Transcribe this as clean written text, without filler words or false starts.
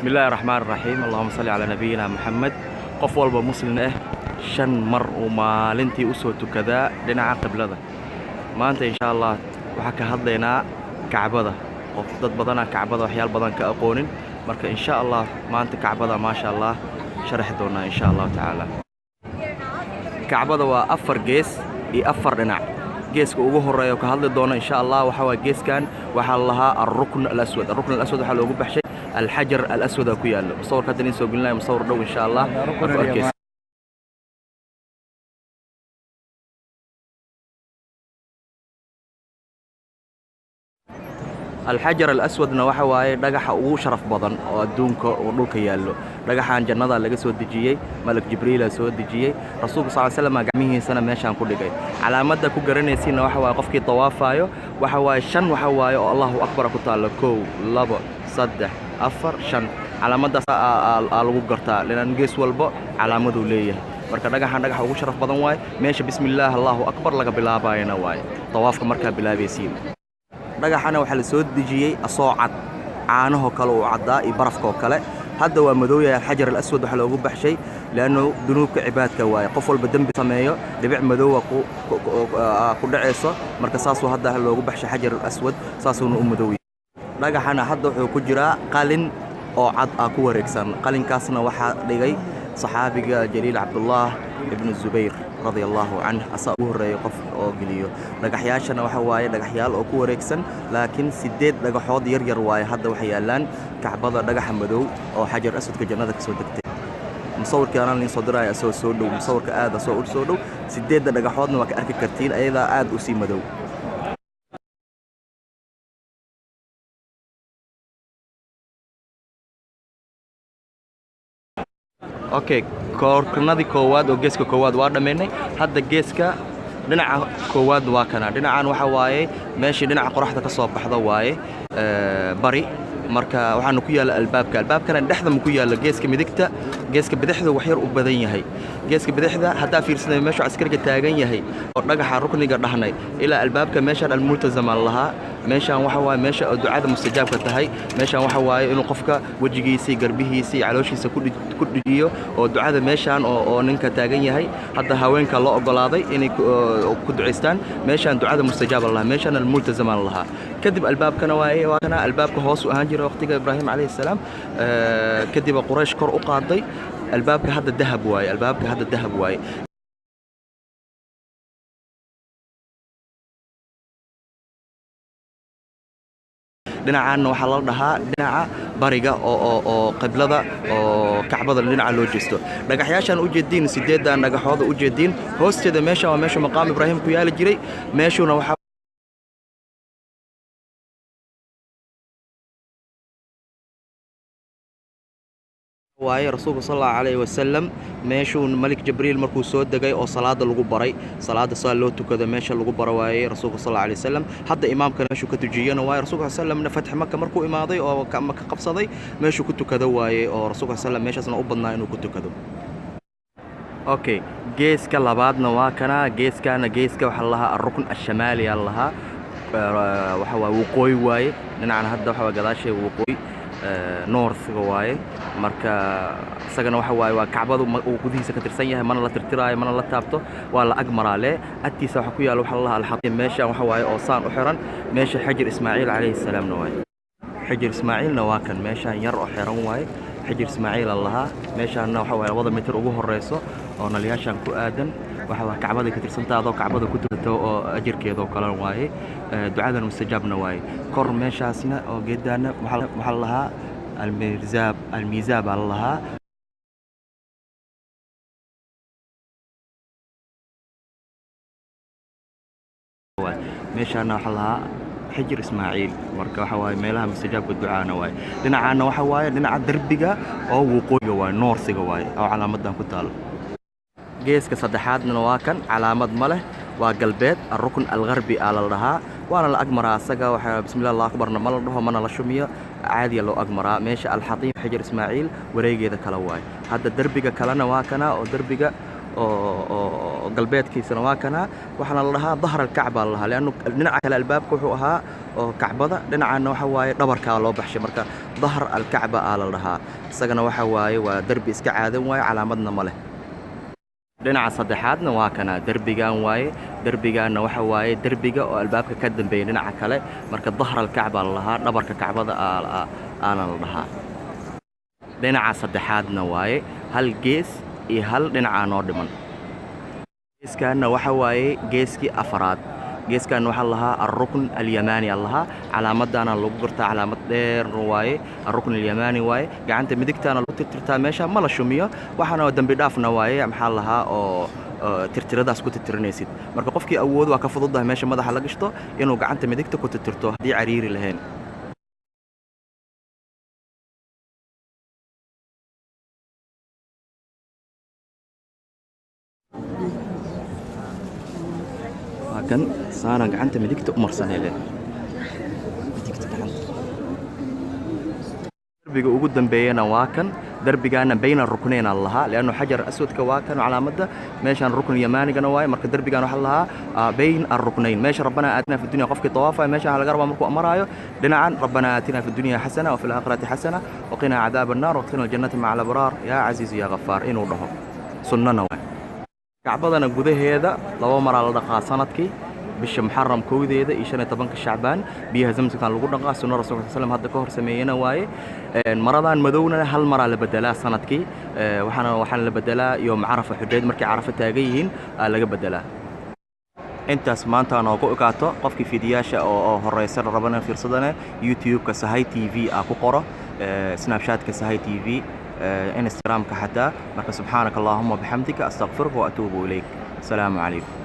بسم الله الرحمن الرحيم اللهم صل على نبينا محمد qof walba muslim ah shan mar oo maalintii u soo tukada dhinaca qiblada maanta insha Allah waxa ka hadlaynaa Kacbada qof dad badan Kacbada waxyaal badan ka aqoonin marka insha Allah maanta Kacbada ma sha Allah sharax doona insha Allah taala Kacbada waa afar gees iyo afar dhinac geeska ugu horeeyo ka hadli doona insha Allah waxa waa geeskan waxa lahaa ar-rukn al-aswad waxa loogu baxshay الحجر الأسود أكو يالله مصور كاتنين سو قلنا مصور دو إن شاء الله الحجر الأسود نوحة واي دقح أو شرف بدن ودونك ودولك يالله دقح عن جنة لقى سود دجية ملك جبريل سود دجية رسول صلى الله عليه وسلم جميع سنة ماشان كل جاي على مدة كجرني سين نوحة واي قفكي طوافايو وحواي شن وحواي الله أكبر كتالله كو لبا صدق afar shan calaamadaas lagu gartaa lana gees walba calaamad uu leeyahay marka dhagaxa ugu sharaf badan waay meesha bismillaah allahu akbar laga bilaabayna waay tawaafka marka bilaabaysiin dhagaxana waxa la soo dejiyay asoocad caanaho kale oo cadaa iyo barafka oo kale hadda waa madooyahay xajar al-aswad waxa loogu baxshay laano dunuubka cibaadka waay qof walba dambi sameeyo dhibic madoowa ku dhaceyso marka saasoo hadda loogu baxshay xajar al-aswad saasoo u madooyay dhagaxana hadda wuxuu ku jiraa qalin oo cad ku wareegsan qalinkaasna waxa dhigay saxaabiga jaliil abdullah ibn zubayr radiyallahu anhu asaa ugu horeeyay qof oo galiyo dhagaxyaashana waxa waaye dhagaxyaal oo ku wareegsan laakiin 8 dhagaxood yar waaye hadda waxa yaalaan Kacbada dhagaxa madow oo xajar aswadka jannada ka soo degtay musawirka aan soo diray soo dhow musawirka aad soo dhow 8 dhagaxoodna waa ka arki kartiin ayada aad u sii madow اوكي كوركنادي كواد او geeska koowaad waa dhameynay hadda geeska dhinaca koowaad waa kana dhinacaan waxa waaye meeshii dhinaca qoraxda ka soo baxda waaye bari marka waxaanu ku yaala albaabkana dhexda ku yaala geeska midigta geeska bidixda wax yar u badan yahay geeska bidixda hadaa fiirsanay meesha askariga taagan yahay oo dhagaxa rukniga dhahnay ila albaabka meesha al-multazam laha meeshan waxa waaye meesha ducada mustajaabka tahay meeshan waxa waaye inuu qofka wajigiisa garbihiisa calooshiisa ku dhigiyo oo ducada meeshan oo ninka taagan yahay hadda haweenka loo ogolaaday inay ku duceystaan meeshan ducada mustajaab laha meeshan al-multazam laha kadib albaabkana waaye waa kana albaabka hoos u ahaan jiray waqtiga ibraahim alayhi salaam kadib quraysh kor u qaaday albaabka hadda dahab waaye dhinacaana waxa la dhahaa dhinaca bariga oo qiblada oo Kacbada dhinaca loo jeesto dhagaxyaashan u jeedin 8 dhagaxooda u jeedin hoosteeda meesha waa meesha maqaam ibraahim ku yaali jiray meeshuna waxa waaye rasuulka sallallahu alayhi wasallam meeshuu malik jibriil markuu soo degay oo salaada lagu baray salaada soo loo tukado meesha lagu baro waaye rasuulka sallallahu alayhi wasallam hadda imaamka meeshuu ka tujiyana waaye rasuulka sallallahu alayhi wasallam fath Makka markuu imaaday oo ka qabsaday meeshuu ku tukado waaye oo rasuulka sallallahu alayhi wasallam meeshasna u badnaa inuu ku tukado okay geeska labaadna waa kana geeska waxa lahaa ar-rukn ash-shamali lahaa waxa waa waqooyi waaye dhinacana hadda waxa gadaashay waqooyi north waaye marka isagana waxa waaye waa Kacbadu uu gudihiisa ka tirsan yahay mana la tirtiraayo mana la taabto waa la agmaraale agtiisa waxa ku yaal waxa la al-Hatim meesha waxa waaye oo saan u xiran meesha xajir Ismaaciil alayhi salaam waaye xajir Ismaaciilna waa kan meesha yar oo xiran waaye xajir Ismaaciil allaha meeshaana waxa waaye 2 mitir ugu horeyso oo naliyaashan ku aadan waxa waa Kacbada ka tirsantaado Kacbada ku tukato oo ajirkeedo kala waaye ducada mustajaabna waaye kor meeshaasna oo geedana waxa lahaa الميزاب الله meeshana waxa lahaa xajir Ismaaciil marka waxa waaye meelaha mustajaabka ducaana waaye dhinacaana waxa waaye dhinaca darbiga oo waqooyiga waaye noorsiga waaye oo calaamadan ku taal geeska saddexaadna waa kan calaamad ma leh waa galbeed ar-rukn al-gharbi ala lahaa waana la agmaraa asaga waxa bismillaah allahu akbarna ma la dhaho mana la shumiyo caadi loo agmaraa meesha al-Hatim xajir Ismaaciil wareegeeda kala waaye hadda darbiga kalena waa kana oo darbiga oo galbeedkiisana waa kanaa waxaana la dhahaa dahr alkacba la dhahaa leannu dhinaca kale albaabka wuxuu ahaa oo kacbada dhinacaana waxa waaye dhabarkaa loo baxshay marka dahr alkacba aa la dhahaa isagana waxa waaye waa derbi iska caadan waaye calaamadna ma leh dhinaca saddexaadna waa kanaa derbigan waaye derbigaanna waxa waaye derbiga oo albaabka ka dambeeya dhinaca kale marka dahr alkacba la dhahaa dhabarka kacbada aana la dhahaa dhinaca saddexaadna waaye hal gees iyo hal dhinacaa noo dhiman geeskaanna waxa waaye geeskii afaraad geeskan waxaa lahaa الركن اليماني lahaa calaamadaana lagu gartaa calaamad dheer waaye الركن اليماني waaye gacanta midigtaana lagu tirtirtaa meesha ma la shumiyo waxaana dambi dhaafna waaye maxaa lahaa oo tirtiradaas ku tirtirinaysid marka qofkii awood waa ka fududahay meesha madaxa la gashto inuu gacanta midigta ku tirtirto haddii cariiri lahayn kan saana gacanta midigta u marsanayleen midigta gacanta darbiga ugu dambeeyana waa kan darbigaana bayna ruknayn lahaa leanno xajar aswadka waa kan calaamadda meeshan rukn yamaanigana waaye marka darbigan waxa lahaa bayn arruknayn meesha rabbana aatina fi dunya qofkii tawaafay meesha laga rabaa markuu amaraayo dhinacan rabbana aatina fi dunya hasana wa fil aakhirati hasana wa qina cadaaban naar wa qina aljannata ma'a al-abraar ya aziiz ya ghafaar inuu dhaho sunnana waa kacbadana gudaheeda laba mar la dhaqaa sanadkii bisha muharram koodeeda iyo 15 shacbaan biyaha zamzamkan lagu dhaqaa sunna rasuulka sallallahu hadda ka hor sameeyana waaye maradan madowna hal mar la bedelaa sanadkii waxaan la bedelaa iyo macarafa xudeed markii carafa taagan yihiin laga bedelaa intaas maanta aan ugu ogaato qofkii fiidiyaasha oo horeysan rabana fiirsadana YouTube-ka Sahay TV ku qoro Snapchat-ka Sahay TV Instagram-ka xataa marka subhanaka allahumma bihamdika astaghfiruka wa atuubu ilayk assalamu alaykum